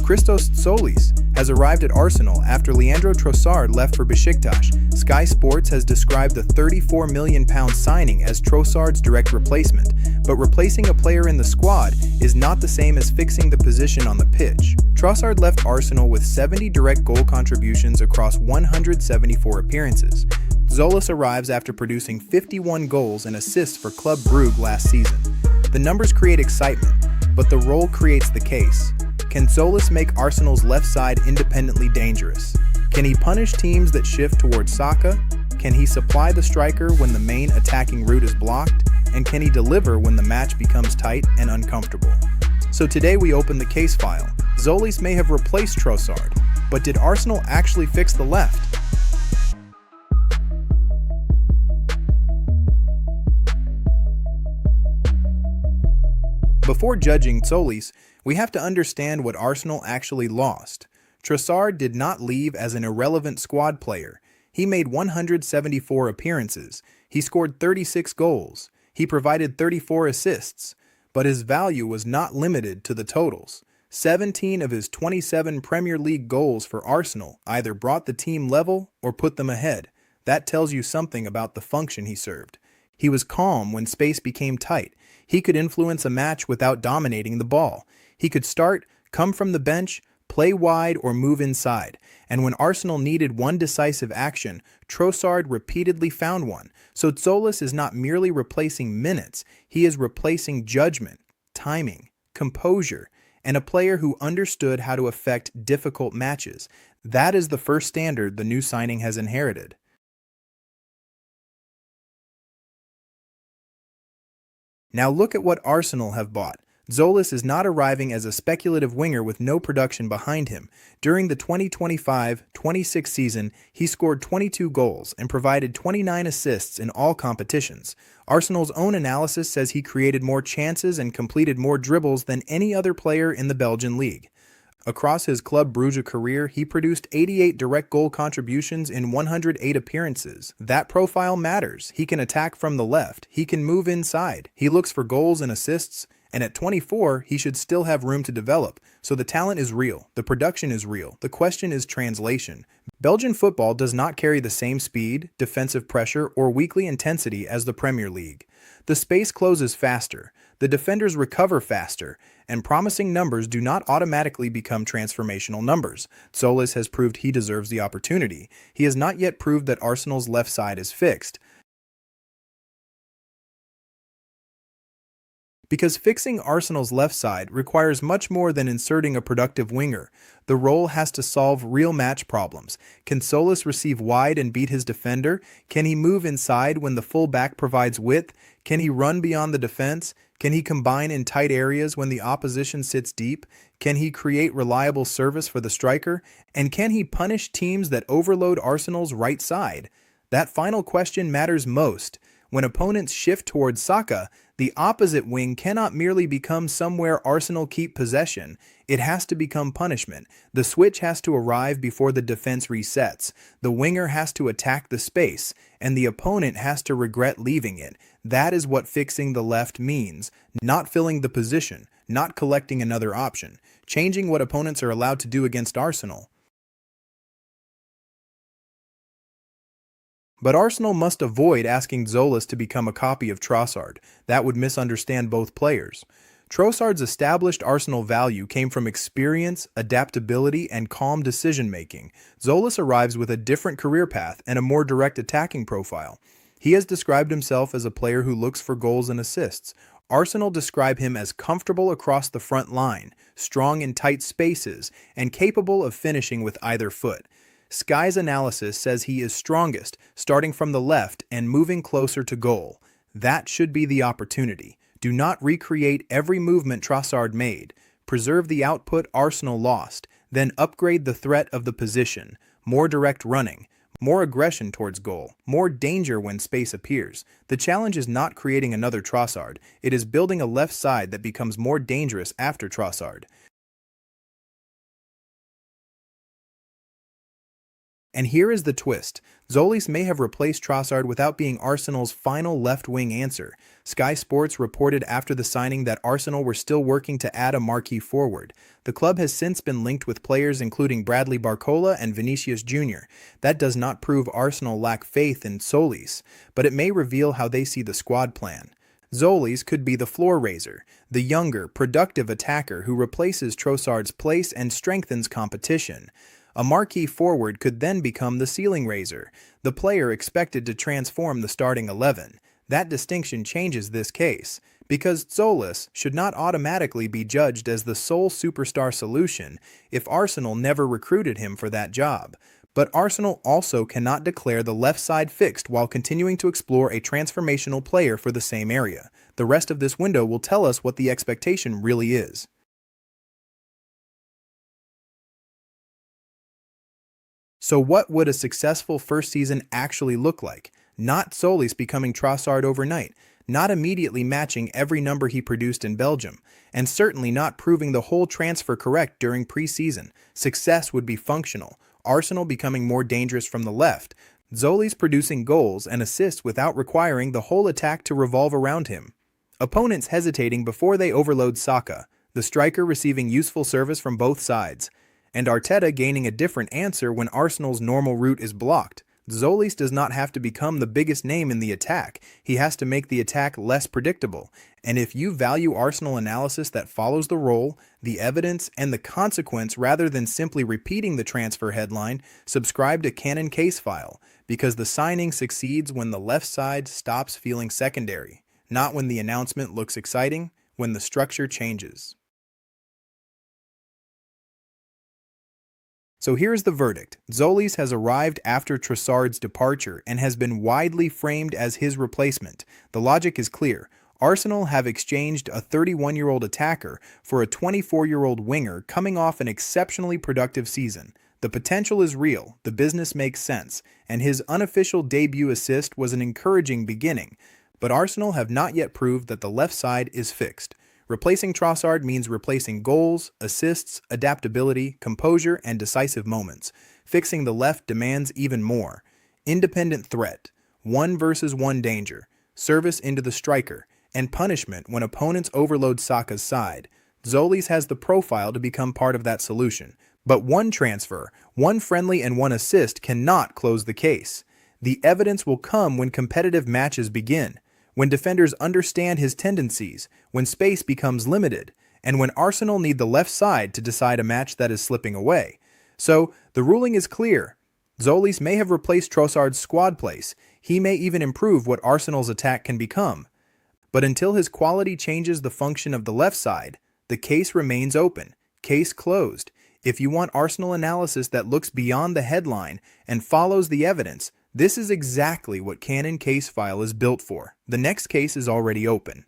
Christos Tzolis has arrived at Arsenal after Leandro Trossard left for Besiktas. Sky Sports has described the £34 million signing as Trossard's direct replacement, but replacing a player in the squad is not the same as fixing the position on the pitch. Trossard left Arsenal with 70 direct goal contributions across 174 appearances. Tzolis arrives after producing 51 goals and assists for Club Brugge last season. The numbers create excitement, but the role creates the case. Can Tzolis make Arsenal's left side independently dangerous? Can he punish teams that shift towards Saka? Can he supply the striker when the main attacking route is blocked? And can he deliver when the match becomes tight and uncomfortable? So today we open the case file. Tzolis may have replaced Trossard, but did Arsenal actually fix the left? Before judging Tzolis, we have to understand what Arsenal actually lost. Trossard did not leave as an irrelevant squad player. He made 174 appearances. He scored 36 goals. He provided 34 assists. But his value was not limited to the totals. 17 of his 27 Premier League goals for Arsenal either brought the team level or put them ahead. That tells you something about the function he served. He was calm when space became tight. He could influence a match without dominating the ball. He could start, come from the bench, play wide, or move inside. And when Arsenal needed one decisive action, Trossard repeatedly found one. So Tzolis is not merely replacing minutes, he is replacing judgment, timing, composure, and a player who understood how to affect difficult matches. That is the first standard the new signing has inherited. Now look at what Arsenal have bought. Tzolis is not arriving as a speculative winger with no production behind him. During the 2025-26 season, he scored 22 goals and provided 29 assists in all competitions. Arsenal's own analysis says he created more chances and completed more dribbles than any other player in the Belgian league. Across his Club Brugge career, he produced 88 direct goal contributions in 108 appearances. That profile matters. He can attack from the left. He can move inside. He looks for goals and assists. And at 24, he should still have room to develop. So the talent is real. The production is real. The question is translation. Belgian football does not carry the same speed, defensive pressure, or weekly intensity as the Premier League. The space closes faster. The defenders recover faster. And promising numbers do not automatically become transformational numbers. Tzolis has proved he deserves the opportunity. He has not yet proved that Arsenal's left side is fixed. Because fixing Arsenal's left side requires much more than inserting a productive winger. The role has to solve real match problems. Can Tzolis receive wide and beat his defender? Can he move inside when the full-back provides width? Can he run beyond the defense? Can he combine in tight areas when the opposition sits deep? Can he create reliable service for the striker? And can he punish teams that overload Arsenal's right side? That final question matters most. When opponents shift towards Saka, the opposite wing cannot merely become somewhere Arsenal keep possession. It has to become punishment. The switch has to arrive before the defense resets. The winger has to attack the space, and the opponent has to regret leaving it. That is what fixing the left means. Not filling the position, not collecting another option, changing what opponents are allowed to do against Arsenal. But Arsenal must avoid asking Tzolis to become a copy of Trossard. That would misunderstand both players. Trossard's established Arsenal value came from experience, adaptability, and calm decision-making. Tzolis arrives with a different career path and a more direct attacking profile. He has described himself as a player who looks for goals and assists. Arsenal describe him as comfortable across the front line, strong in tight spaces, and capable of finishing with either foot. Sky's analysis says he is strongest, starting from the left and moving closer to goal. That should be the opportunity. Do not recreate every movement Trossard made. Preserve the output Arsenal lost, then upgrade the threat of the position. More direct running, more aggression towards goal, more danger when space appears. The challenge is not creating another Trossard. It is building a left side that becomes more dangerous after Trossard. And here is the twist. Tzolis may have replaced Trossard without being Arsenal's final left-wing answer. Sky Sports reported after the signing that Arsenal were still working to add a marquee forward. The club has since been linked with players including Bradley Barcola and Vinicius Jr. That does not prove Arsenal lack faith in Tzolis, but it may reveal how they see the squad plan. Tzolis could be the floor raiser, the younger, productive attacker who replaces Trossard's place and strengthens competition. A marquee forward could then become the ceiling raiser, the player expected to transform the starting 11. That distinction changes this case, because Tzolis should not automatically be judged as the sole superstar solution if Arsenal never recruited him for that job. But Arsenal also cannot declare the left side fixed while continuing to explore a transformational player for the same area. The rest of this window will tell us what the expectation really is. So what would a successful first season actually look like? Not Tzolis becoming Trossard overnight, not immediately matching every number he produced in Belgium, and certainly not proving the whole transfer correct during pre-season. Success would be functional, Arsenal becoming more dangerous from the left, Tzolis producing goals and assists without requiring the whole attack to revolve around him. Opponents hesitating before they overload Saka, the striker receiving useful service from both sides, and Arteta gaining a different answer when Arsenal's normal route is blocked. Tzolis does not have to become the biggest name in the attack, he has to make the attack less predictable. And if you value Arsenal analysis that follows the role, the evidence, and the consequence rather than simply repeating the transfer headline, subscribe to Canon Casefile, because the signing succeeds when the left side stops feeling secondary, not when the announcement looks exciting, when the structure changes. So here's the verdict. Tzolis has arrived after Trossard's departure and has been widely framed as his replacement. The logic is clear. Arsenal have exchanged a 31-year-old attacker for a 24-year-old winger coming off an exceptionally productive season. The potential is real, the business makes sense, and his unofficial debut assist was an encouraging beginning. But Arsenal have not yet proved that the left side is fixed. Replacing Trossard means replacing goals, assists, adaptability, composure, and decisive moments. Fixing the left demands even more. Independent threat, 1-versus-1 danger, service into the striker, and punishment when opponents overload Saka's side. Tzolis has the profile to become part of that solution. But one transfer, one friendly and one assist cannot close the case. The evidence will come when competitive matches begin, when defenders understand his tendencies, when space becomes limited, and when Arsenal need the left side to decide a match that is slipping away. So, the ruling is clear. Tzolis may have replaced Trossard's squad place. He may even improve what Arsenal's attack can become. But until his quality changes the function of the left side, the case remains open. Case closed. If you want Arsenal analysis that looks beyond the headline and follows the evidence, this is exactly what Canon Casefile is built for. The next case is already open.